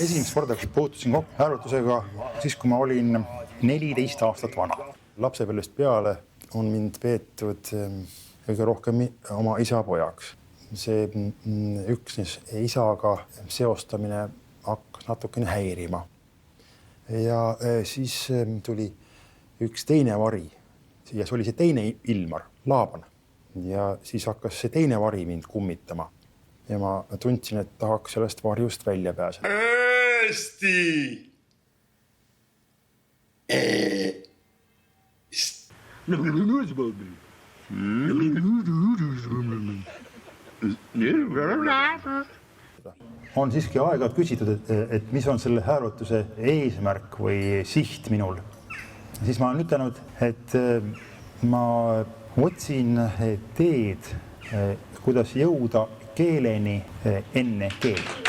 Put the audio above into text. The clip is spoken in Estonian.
Esimest korda puutusin kokku hääletusega siis, kui ma olin 14 aastat vana. Lapsepõlvest peale on mind peetud kõige rohkem oma isa pojaks. See üksnes isaga seostamine hakkas natukene häirima. Ja siis tuli üks teine vari ja see oli see teine Ilmar, Laaban. Ja siis hakkas see teine vari mind kummitama. Ja ma tundsin, et tahaks sellest varjust välja pääseda. Eesti! On siiski aeg-ajalt küsitud, et mis on selle hääletuse eesmärk või siht minul. Siis ma olen ütelnud, et ma otsin teed, kuidas jõuda keeleni enne keelt.